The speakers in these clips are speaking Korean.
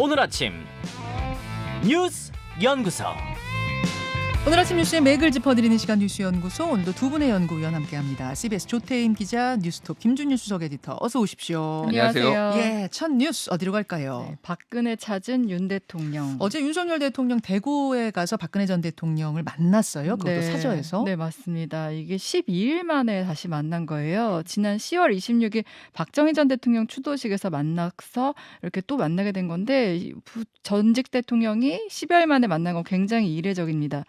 오늘 아침 뉴스 연구소. 오늘 아침 뉴스의 맥을 짚어드리는 시간 뉴스연구소, 오늘도 두 분의 연구위원 함께합니다. CBS 조태임 기자, 뉴스톱 김준일 수석 에디터, 어서 오십시오. 안녕하세요. 예, 첫 뉴스 어디로 갈까요? 네, 박근혜 찾은 윤 대통령. 어제 윤석열 대통령 대구에 가서 박근혜 전 대통령을 만났어요. 그것도 사저에서. 네, 맞습니다. 이게 12일 만에 다시 만난 거예요. 지난 10월 26일 박정희 전 대통령 추도식에서 만나서 이렇게 또 만나게 된 건데, 전직 대통령이 10여일 만에 만난 건 굉장히 이례적입니다.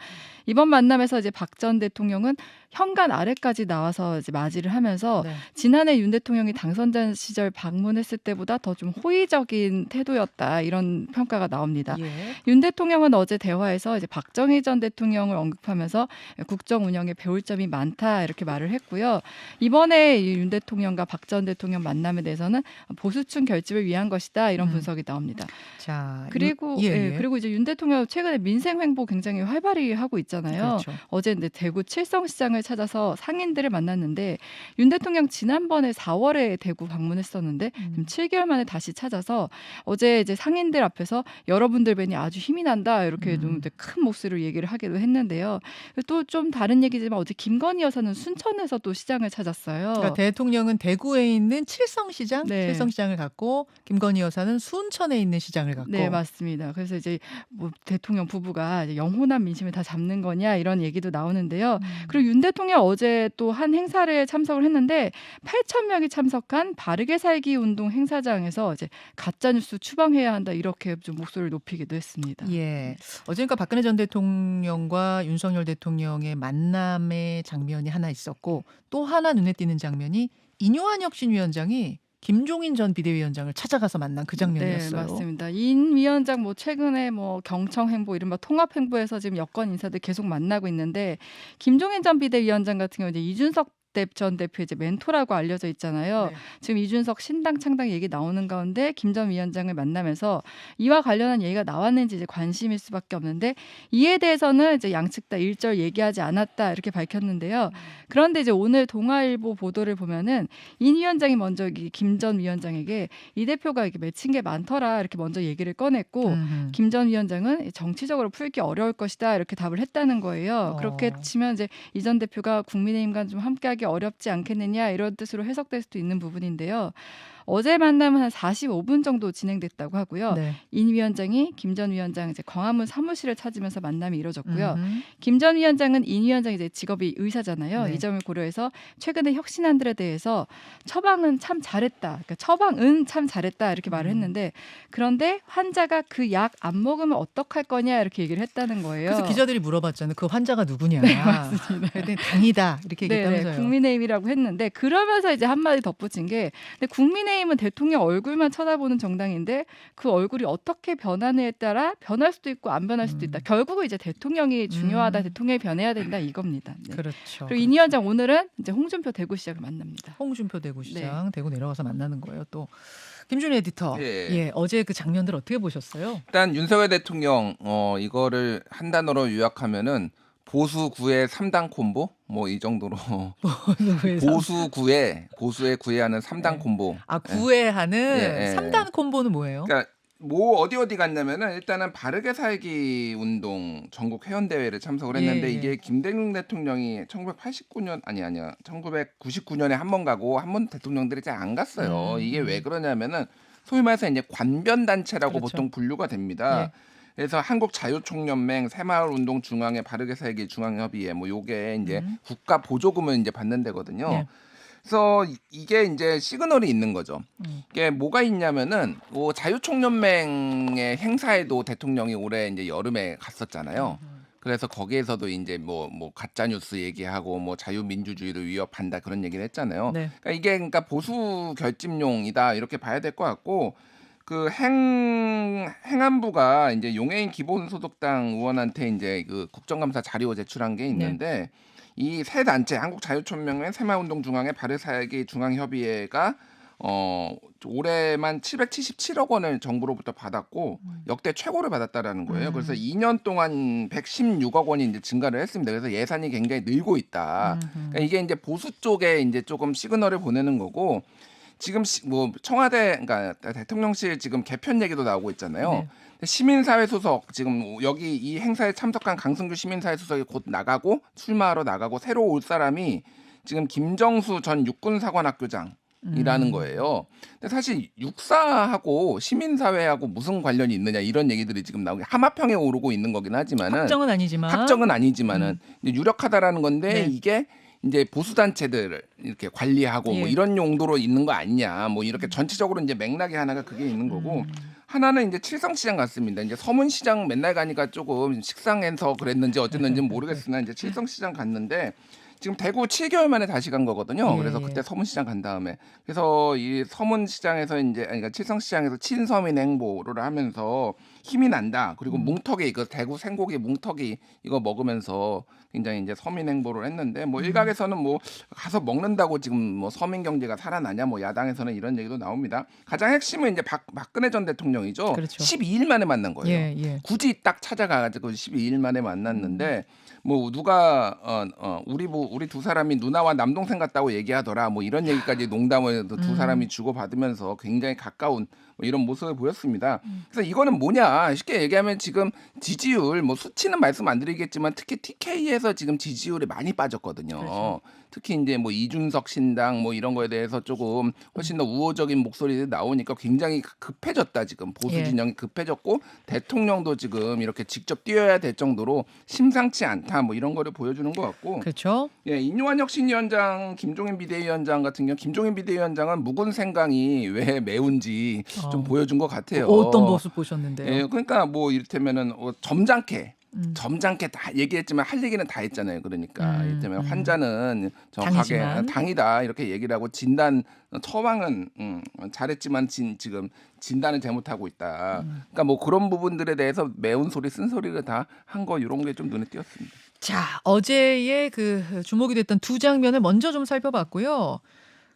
이번 만남에서 이제 박 전 대통령은 현관 아래까지 나와서 이제 맞이를 하면서 네. 지난해 윤 대통령이 당선자 시절 방문했을 때보다 더 좀 호의적인 태도였다, 이런 평가가 나옵니다. 예. 윤 대통령은 어제 대화에서 이제 박정희 전 대통령을 언급하면서 국정 운영에 배울 점이 많다, 이렇게 말을 했고요. 이번에 이 윤 대통령과 박 전 대통령 만남에 대해서는 보수층 결집을 위한 것이다, 이런 분석이 나옵니다. 자, 그리고 그리고 이제 윤 대통령 최근에 민생 횡보 굉장히 활발히 하고 있잖아요. 그렇죠. 어제 이제 대구 칠성시장을 찾아서 상인들을 만났는데, 윤 대통령 지난번에 4월에 대구 방문했었는데 지금 7개월 만에 다시 찾아서 어제 이제 상인들 앞에서 여러분들 뵈니 아주 힘이 난다, 이렇게 좀 큰 목소리로 얘기를 하기도 했는데요. 또 좀 다른 얘기지만 어제 김건희 여사는 순천에서 또 시장을 찾았어요. 그러니까 대통령은 대구에 있는 칠성시장, 네. 칠성시장을 갔고, 김건희 여사는 순천에 있는 시장을 갔고. 네, 맞습니다. 그래서 이제 뭐 대통령 부부가 이제 영혼한 민심을 다 잡는 거냐, 이런 얘기도 나오는데요. 그리고 윤 대통령 어제 또 한 행사를 참석을 했는데 8천 명이 참석한 바르게 살기 운동 행사장에서 이제 가짜 뉴스 추방해야 한다, 이렇게 좀 목소리를 높이기도 했습니다. 예. 어제 그러니까 박근혜 전 대통령과 윤석열 대통령의 만남의 장면이 하나 있었고, 또 하나 눈에 띄는 장면이 인요한 혁신위원장이 김종인 전 비대위원장을 찾아가서 만난 그 장면이었어요. 네, 맞습니다. 인 위원장 뭐 최근에 뭐 경청 행보, 이른바 통합 행보에서 지금 여권 인사들 계속 만나고 있는데, 김종인 전 비대위원장 같은 경우 이제 이준석 전 대표 이제 멘토라고 알려져 있잖아요. 네. 지금 이준석 신당 창당 얘기 나오는 가운데 김 전 위원장을 만나면서 이와 관련한 얘기가 나왔는지 이제 관심일 수밖에 없는데, 이에 대해서는 이제 양측 다 일절 얘기하지 않았다, 이렇게 밝혔는데요. 그런데 이제 오늘 동아일보 보도를 보면은 인 위원장이 먼저 김 전 위원장에게 이 대표가 이렇게 맺힌 게 많더라, 이렇게 먼저 얘기를 꺼냈고, 김 전 위원장은 정치적으로 풀기 어려울 것이다, 이렇게 답을 했다는 거예요. 그렇게 치면 이제 이 전 대표가 국민의힘과 좀 함께하기 어렵지 않겠느냐, 이런 뜻으로 해석될 수도 있는 부분인데요. 어제 만남은 한 45분 정도 진행됐다고 하고요. 네. 인 위원장이 김 전 위원장 이제 광화문 사무실을 찾으면서 만남이 이뤄졌고요. 김 전 위원장은 인 위원장이 이제 직업이 의사잖아요. 네. 이 점을 고려해서 최근의 혁신안들에 대해서 처방은 참 잘했다, 그러니까 처방은 참 잘했다, 이렇게 말을 했는데, 그런데 환자가 그 약 안 먹으면 어떡할 거냐, 이렇게 얘기를 했다는 거예요. 그래서 기자들이 물어봤잖아요. 그 환자가 누구냐. 네, 맞습니다. 그랬더니 당이다, 이렇게 얘기했다면서요. 국민의힘이라고 했는데, 그러면서 이제 한마디 덧붙인 게, 근데 국민의힘은 대통령 얼굴만 쳐다보는 정당인데 그 얼굴이 어떻게 변하느냐에 따라 변할 수도 있고 안 변할 수도 있다. 결국은 이제 대통령이 중요하다, 대통령이 변해야 된다, 이겁니다. 네. 그렇죠. 그리고 인 위원장 오늘은 이제 홍준표 대구시장을 만납니다. 홍준표 대구시장, 대구 내려가서 만나는 거예요. 또 김준희 에디터, 어제 그 장면들 어떻게 보셨어요? 일단 윤석열 대통령 이거를 한 단어로 요약하면은 보수구의 3당 콤보, 뭐 이 정도로 보수에 구애하는 3당 콤보. 구애하는 3단 콤보는 뭐예요? 그러니까 뭐 어디 갔냐면은 일단은 바르게 살기 운동 전국 회원 대회를 참석을 했는데, 이게 김대중 대통령이 1999년에 한 번 가고 한 번 대통령들이 잘 안 갔어요. 이게 왜 그러냐면은 소위 말해서 이제 관변 단체라고 그렇죠. 보통 분류가 됩니다. 그래서 한국자유총연맹, 새마을운동중앙회, 바르게 살기 중앙협의회, 뭐 요게 이제 국가 보조금을 이제 받는 데거든요. 그래서 이게 이제 시그널이 있는 거죠. 이게 뭐가 있냐면은 뭐 자유총연맹의 행사에도 대통령이 올해 이제 여름에 갔었잖아요. 그래서 거기에서도 이제 뭐 가짜 뉴스 얘기하고 뭐 자유민주주의를 위협한다, 그런 얘기를 했잖아요. 네. 그러니까 이게 그러니까 보수 결집용이다, 이렇게 봐야 될 것 같고, 그 행안부가 이제 용해인 기본소득당 의원한테 이제 그 국정감사 자료 제출한 게 있는데, 이 세 단체 한국자유총연맹, 새마을운동중앙회, 바르살기 중앙협의회가 올해만 777억 원을 정부로부터 받았고 역대 최고를 받았다라는 거예요. 그래서 2년 동안 116억 원이 이제 증가를 했습니다. 그래서 예산이 굉장히 늘고 있다. 그러니까 이게 이제 보수 쪽에 이제 조금 시그널을 보내는 거고, 지금 뭐 청와대 그러니까 대통령실 지금 개편 얘기도 나오고 있잖아요. 네. 시민사회 수석 지금 여기 이 행사에 참석한 강승규 시민사회 수석이 곧 나가고 출마하러 나가고 새로 올 사람이 지금 김정수 전 육군사관학교장이라는 거예요. 근데 사실 육사하고 시민사회하고 무슨 관련이 있느냐 이런 얘기들이 지금 나오고 하마평에 오르고 있는 거긴 하지만은 확정은 아니지만 이제 유력하다라는 건데 네. 이게 이제 보수단체들을 이렇게 관리하고 뭐 예. 이런 용도로 있는 거 아니냐 뭐 이렇게 전체적으로 이제 맥락이 하나가 그게 있는 거고 하나는 이제 칠성시장 같습니다. 이제 서문시장 맨날 가니까 조금 식상해서 그랬는지 어쨌는지는 모르겠으나 이제 칠성시장 갔는데 지금 대구 7개월 만에 다시 간 거거든요. 예, 그래서 예. 그때 서문시장 간 다음에 그래서 이 서문시장에서 이제 그러니까 칠성시장에서 친서민 행보를 하면서 힘이 난다. 그리고 뭉터기 이거 대구 생고기 뭉터기 이거 먹으면서 굉장히 이제 서민 행보를 했는데 뭐 일각에서는 뭐 가서 먹는다고 지금 뭐 서민 경제가 살아나냐 뭐 야당에서는 이런 얘기도 나옵니다. 가장 핵심은 이제 박근혜 전 대통령이죠. 그렇죠. 12일 만에 만난 거예요. 예, 예. 굳이 딱 찾아가가지고 12일 만에 만났는데 뭐 누가 우리 두 사람이 누나와 남동생 같다고 얘기하더라 뭐 이런 얘기까지 농담을 두 사람이 주고 받으면서 굉장히 가까운 뭐 이런 모습을 보였습니다. 그래서 이거는 뭐냐 쉽게 얘기하면 지금 지지율 뭐 수치는 말씀 안 드리겠지만 특히 TK에서 지금 지지율이 많이 빠졌거든요. 그렇죠. 특히 이제 뭐 이준석 신당 뭐 이런 거에 대해서 조금 훨씬 더 우호적인 목소리들이 나오니까 굉장히 급해졌다 지금 보수 예. 진영이 급해졌고 대통령도 지금 이렇게 직접 뛰어야 될 정도로 심상치 않다 뭐 이런 거를 보여주는 것 같고 그렇죠. 예, 인요한 혁신위원장 김종인 비대위원장 같은 경우 김종인 비대위원장은 묵은 생강이 왜 매운지 좀 보여준 것 같아요. 어떤 모습 보셨는데요? 예, 그러니까 뭐 이를테면은 점잖게 다 얘기했지만 할 얘기는 다 했잖아요. 그러니까 이를테면 환자는 정확하게 당이지만. 당이다 이렇게 얘기를 하고 진단 처방은 잘했지만 지금 진단은 잘못하고 있다. 그러니까 뭐 그런 부분들에 대해서 매운 소리 쓴소리를 다 한 거 이런 게 좀 눈에 띄었습니다. 자, 어제의 그 주목이 됐던 두 장면을 먼저 좀 살펴봤고요.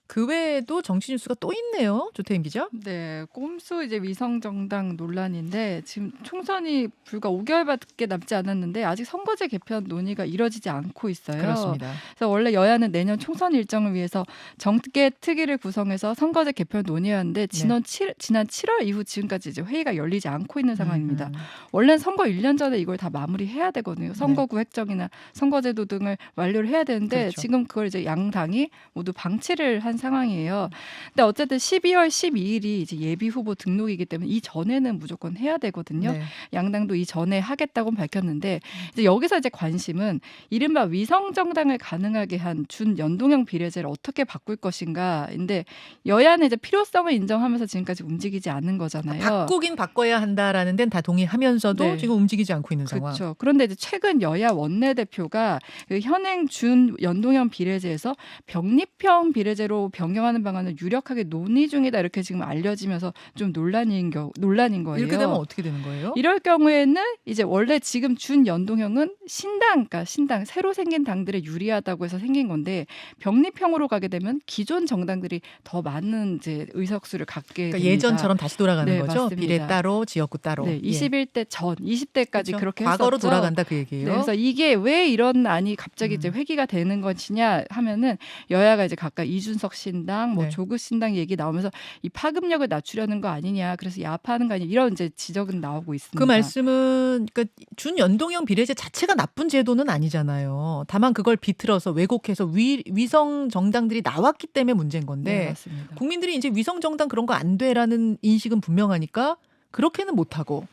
그 외에도 정치 뉴스가 또 있네요. 조태임 기자. 네, 꼼수 이제 위성 정당 논란인데 지금 총선이 불과 5개월밖에 남지 않았는데 아직 선거제 개편 논의가 이뤄지지 않고 있어요. 그렇습니다. 그래서 원래 여야는 내년 총선 일정을 위해서 정계 특위를 구성해서 선거제 개편 논의하는데 지난 7월 이후 지금까지 이제 회의가 열리지 않고 있는 상황입니다. 원래는 선거 1년 전에 이걸 다 마무리해야 되거든요. 선거구 획정이나 선거제도 등을 완료를 해야 되는데 그렇죠. 지금 그걸 이제 양 당이 모두 방치를 한 상황이에요. 근데 어쨌든 12월 12일이 이제 예비 후보 등록이기 때문에 이 전에는 무조건 해야 되거든요. 네. 양당도 이 전에 하겠다고는 밝혔는데 이제 여기서 이제 관심은 이른바 위성 정당을 가능하게 한 준연동형 비례제를 어떻게 바꿀 것인가인데 여야는 이제 필요성을 인정하면서 지금까지 움직이지 않은 거잖아요. 바꾸긴 바꿔야 한다라는 데는 다 동의하면서도 네. 지금 움직이지 않고 있는 상황. 그렇죠. 그런데 이제 최근 여야 원내대표가 그 현행 준연동형 비례제에서 병립형 비례제로 변경하는 방안을 유력하게 논의 중이다 이렇게 지금 알려지면서 좀 논란인 거예요. 이렇게 되면 어떻게 되는 거예요? 이럴 경우에는 이제 원래 지금 준연동형은 그러니까 신당 새로 생긴 당들에 유리하다고 해서 생긴 건데 병립형으로 가게 되면 기존 정당들이 더 많은 이제 의석수를 갖게 그러니까 됩니다. 예전처럼 다시 돌아가는 네, 거죠. 맞습니다. 비례 따로, 지역구 따로. 네, 예. 21대 전, 20대까지 그렇죠. 그렇게 과거로 했었죠. 돌아간다 그 얘기예요. 네, 그래서 이게 왜 이런 안이 갑자기 이제 회기가 되는 것이냐 하면은 여야가 이제 각각 이준석 신당, 뭐 네. 조국 신당 얘기 나오면서 이 파급력을 낮추려는 거 아니냐, 그래서 야파하는 거 아니냐 이런 이제 지적은 나오고 있습니다. 그 말씀은 그러니까 준연동형 비례제 자체가 나쁜 제도는 아니잖아요. 다만 그걸 비틀어서 왜곡해서 위성 정당들이 나왔기 때문에 문제인 건데 네, 맞습니다. 국민들이 이제 위성 정당 그런 거 안 돼라는 인식은 분명하니까 그렇게는 못하고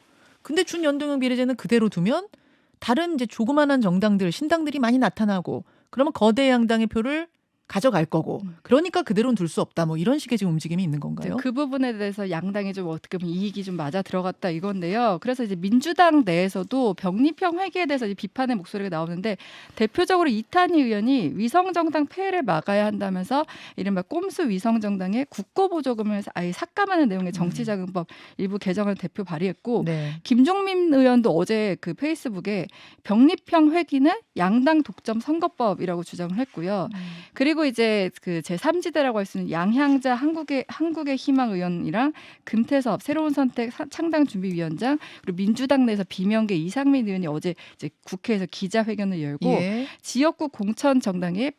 근데 준연동형 비례제는 그대로 두면 다른 이제 조그만한 정당들 신당들이 많이 나타나고 그러면 거대 양당의 표를 가져갈 거고 그러니까 그대로는 둘 수 없다 뭐 이런 식의 지금 움직임이 있는 건가요? 그 부분에 대해서 양당이 좀 어떻게 보면 이익이 좀 맞아 들어갔다 이건데요. 그래서 이제 민주당 내에서도 병립형 회계에 대해서 이제 비판의 목소리가 나오는데 대표적으로 이탄희 의원이 위성정당 폐해를 막아야 한다면서 이른바 꼼수 위성정당의 국고보조금을 아예 삭감하는 내용의 정치자금법 일부 개정을 대표 발의했고 네. 김종민 의원도 어제 그 페이스북에 병립형 회기는 양당 독점 선거법이라고 주장을 했고요. 그리고 이제 그 제3지대라고 할 수 있는 양향자 한국의 희망 의원이랑 금태섭 새로운 선택 창당준비위원장 그리고 민주당 내에서 비명계 이상민 의원이 어제 이제 국회에서 기자회견을 열고 예. 지역구 공천 정당의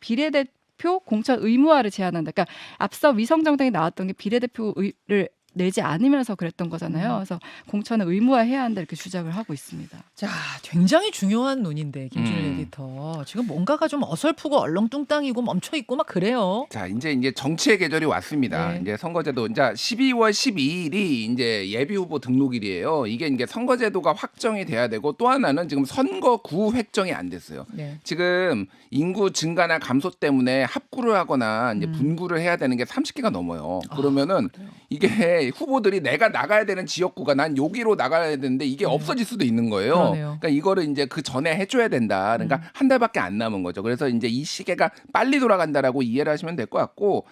비례대표 공천 의무화를 제한한다. 그러니까 앞서 위성정당이 나왔던 게 비례대표를 내지 않으면서 그랬던 거잖아요. 그래서 공천을 의무화해야 한다 이렇게 주장을 하고 있습니다. 자, 굉장히 중요한 논인데 김준일 에디터 지금 뭔가가 좀 어설프고 얼렁뚱땅이고 멈춰 있고 막 그래요. 자, 이제 정치의 계절이 왔습니다. 네. 이제 선거제도 이제 12월 12일이 이제 예비 후보 등록일이에요. 이게 이제 선거제도가 확정이 돼야 되고 또 하나는 지금 선거구 획정이 안 됐어요. 네. 지금 인구 증가나 감소 때문에 합구를 하거나 이제 분구를 해야 되는 게 30개가 넘어요. 그러면은 이게 후보들이 내가 나가야 되는 지역구가 난 여기로 나가야 되는데 이게 없어질 수도 있는 거예요. 그러네요. 그러니까 이거를 이제 그 전에 해줘야 된다. 그러니까 한 달밖에 안 남은 거죠. 그래서 이제 이 시계가 빨리 돌아간다라고 이해를 하시면 될 것 같고.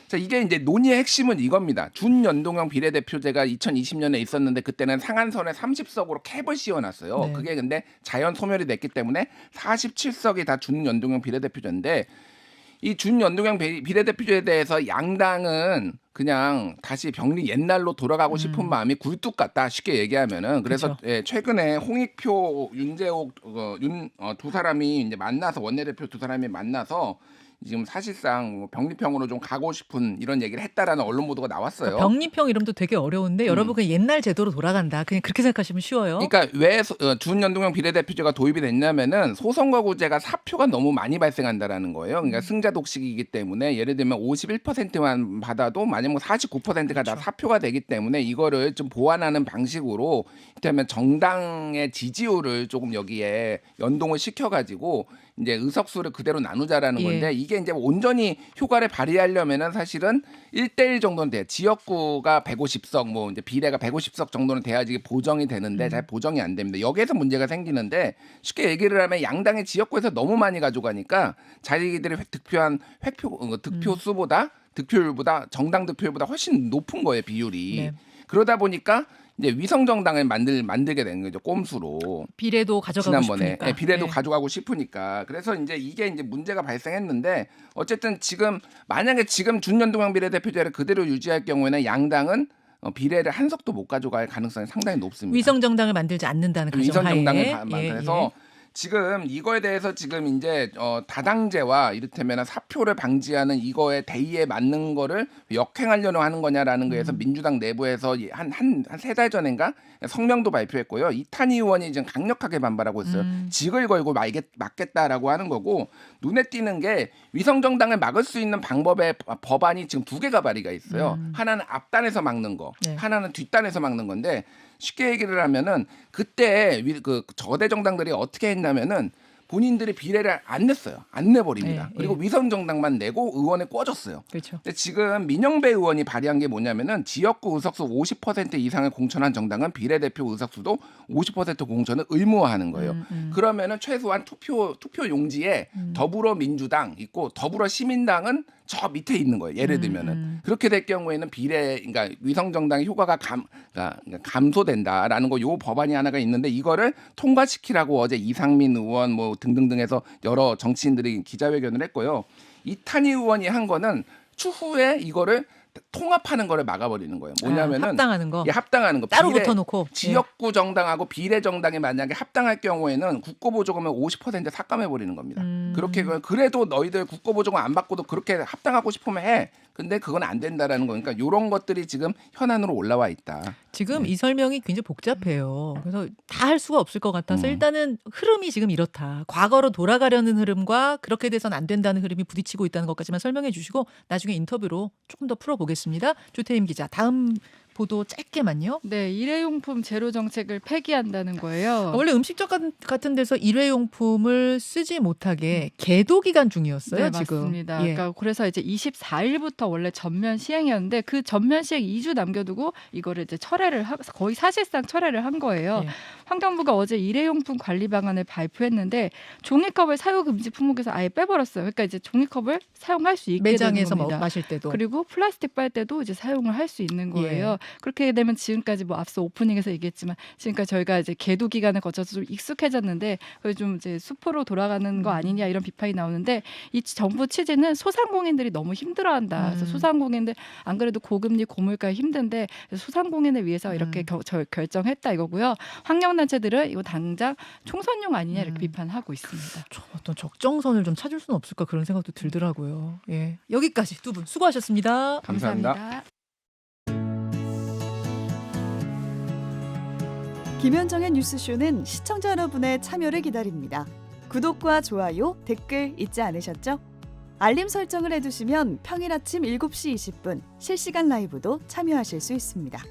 자, 이게 이제 논의의 핵심은 이겁니다. 준연동형 비례대표제가 2020년에 있었는데 그때는 상한선에 30석으로 캡을 씌워놨어요. 네. 그게 근데 자연 소멸이 됐기 때문에 47석이 다 준연동형 비례대표제인데 이 준연동형 비례대표제에 대해서 양당은 그냥 다시 병리 옛날로 돌아가고 싶은 마음이 굴뚝 같다 쉽게 얘기하면은 그래서 그렇죠. 예, 최근에 홍익표, 윤재옥 두 사람이 이제 만나서 원내대표 두 사람이 만나서 지금 사실상 뭐 병리평으로 좀 가고 싶은 이런 얘기를 했다라는 언론 보도가 나왔어요. 그러니까 병리평 이름도 되게 어려운데 여러분 그냥 옛날 제도로 돌아간다. 그냥 그렇게 생각하시면 쉬워요. 그러니까 왜 준연동형 비례대표제가 도입이 됐냐면은 소선거구제가 사표가 너무 많이 발생한다라는 거예요. 그러니까 승자 독식이기 때문에 예를 들면 51%만 받아도 만약 뭐 49%가 다 그렇죠. 사표가 되기 때문에 이거를 좀 보완하는 방식으로 이를테면 정당의 지지율을 조금 여기에 연동을 시켜가지고 이제 의석수를 그대로 나누자라는 예. 건데 이게 이제 온전히 효과를 발휘하려면은 사실은 1대1 정도는 돼요. 지역구가 150석 뭐 이제 비례가 150석 정도는 돼야지 보정이 되는데 잘 보정이 안 됩니다. 여기에서 문제가 생기는데 쉽게 얘기를 하면 양당의 지역구에서 너무 많이 가져가니까 자기들이 득표한 득표수보다 득표율보다 정당 득표율보다 훨씬 높은 거예요, 비율이. 네. 그러다 보니까 이제 위성 정당을 만들게 된 거죠, 꼼수로. 비례도 가져가고 지난번에 싶으니까. 예, 비례도 네. 가져가고 싶으니까 그래서 이제 이게 이제 문제가 발생했는데 어쨌든 지금 만약에 지금 준연동형 비례대표제를 그대로 유지할 경우에는 양당은 비례를 한 석도 못 가져갈 가능성이 상당히 높습니다. 위성 정당을 만들지 않는다는 가정하에. 위성 정당을 예, 만들어서 지금 이거에 대해서 지금 이제 다당제와 이를테면 사표를 방지하는 이거에 대의에 맞는 거를 역행하려고 하는 거냐라는 거에서 민주당 내부에서 한 세 달 전인가 성명도 발표했고요. 이탄희 의원이 지금 강력하게 반발하고 있어요. 직을 걸고 막겠다라고 하는 거고 눈에 띄는 게 위성 정당을 막을 수 있는 방법의 법안이 지금 두 개가 발의가 있어요. 하나는 앞단에서 막는 거, 네. 하나는 뒷단에서 막는 건데 쉽게 얘기를 하면은 그때 그 저대 정당들이 어떻게 했냐면은 본인들이 비례를 안 냈어요. 안 내버립니다. 네, 그리고 위성 정당만 내고 의원에 꿔줬어요. 그렇죠. 근데 지금 민영배 의원이 발의한 게 뭐냐면은 지역구 의석수 50% 이상을 공천한 정당은 비례대표 의석수도 50% 공천을 의무화하는 거예요. 그러면은 최소한 투표 용지에 더불어민주당 있고 더불어시민당은 저 밑에 있는 거예요. 예를 들면은 그렇게 될 경우에는 그러니까 위성 정당의 효과가 그러니까 감소된다라는 거 요 법안이 하나가 있는데 이거를 통과시키라고 어제 이상민 의원 뭐 등등등해서 여러 정치인들이 기자회견을 했고요. 이탄희 의원이 한 거는 추후에 이거를 통합하는 거를 막아버리는 거예요. 뭐냐면은 합당하는 거. 예, 합당하는 거. 따로 붙어놓고. 지역구 정당하고 비례 정당이 만약에 합당할 경우에는 국고보조금을 50% 삭감해 버리는 겁니다. 그렇게 그래도 너희들 국고보조금 안 받고도 그렇게 합당하고 싶으면 해. 근데 그건 안 된다라는 거니까 이런 것들이 지금 현안으로 올라와 있다. 지금 이 설명이 굉장히 복잡해요. 그래서 다 할 수가 없을 것 같아서 일단은 흐름이 지금 이렇다. 과거로 돌아가려는 흐름과 그렇게 돼서는 안 된다는 흐름이 부딪히고 있다는 것까지만 설명해 주시고 나중에 인터뷰로 조금 더 풀어보겠습니다. 조태임 기자, 다음 보도 짧게만요. 네, 일회용품 제로 정책을 폐기한다는 거예요. 원래 음식점 같은 데서 일회용품을 쓰지 못하게 계도 기간 중이었어요. 네, 지금. 맞습니다. 예. 그러니까 그래서 이제 24일부터 원래 전면 시행이었는데 그 전면 시행 2주 남겨두고 이거를 이제 거의 사실상 철회를 한 거예요. 예. 환경부가 어제 일회용품 관리 방안을 발표했는데 종이컵을 사용 금지 품목에서 아예 빼버렸어요. 그러니까 이제 종이컵을 사용할 수 있게 매장에서 되는 겁니다. 마실 때도. 그리고 플라스틱 빨대도 이제 사용을 할 수 있는 거예요. 그렇게 되면 지금까지 뭐 앞서 오프닝에서 얘기했지만 지금까지 저희가 이제 계도 기간을 거쳐서 좀 익숙해졌는데 그게 좀 이제 숲으로 돌아가는 거 아니냐 이런 비판이 나오는데 이 정부 취지는 소상공인들이 너무 힘들어한다. 그래서 소상공인들 안 그래도 고금리 고물가에 힘든데 소상공인을 위해서 이렇게 결정했다 이거고요. 환경단체들은 이거 당장 총선용 아니냐 이렇게 비판하고 있습니다. 좀 어떤 적정선을 좀 찾을 수는 없을까 그런 생각도 들더라고요. 예, 여기까지 두 분 수고하셨습니다. 감사합니다. 김현정의 뉴스쇼는 시청자 여러분의 참여를 기다립니다. 구독과 좋아요, 댓글 잊지 않으셨죠? 알림 설정을 해두시면 평일 아침 7시 20분 실시간 라이브도 참여하실 수 있습니다.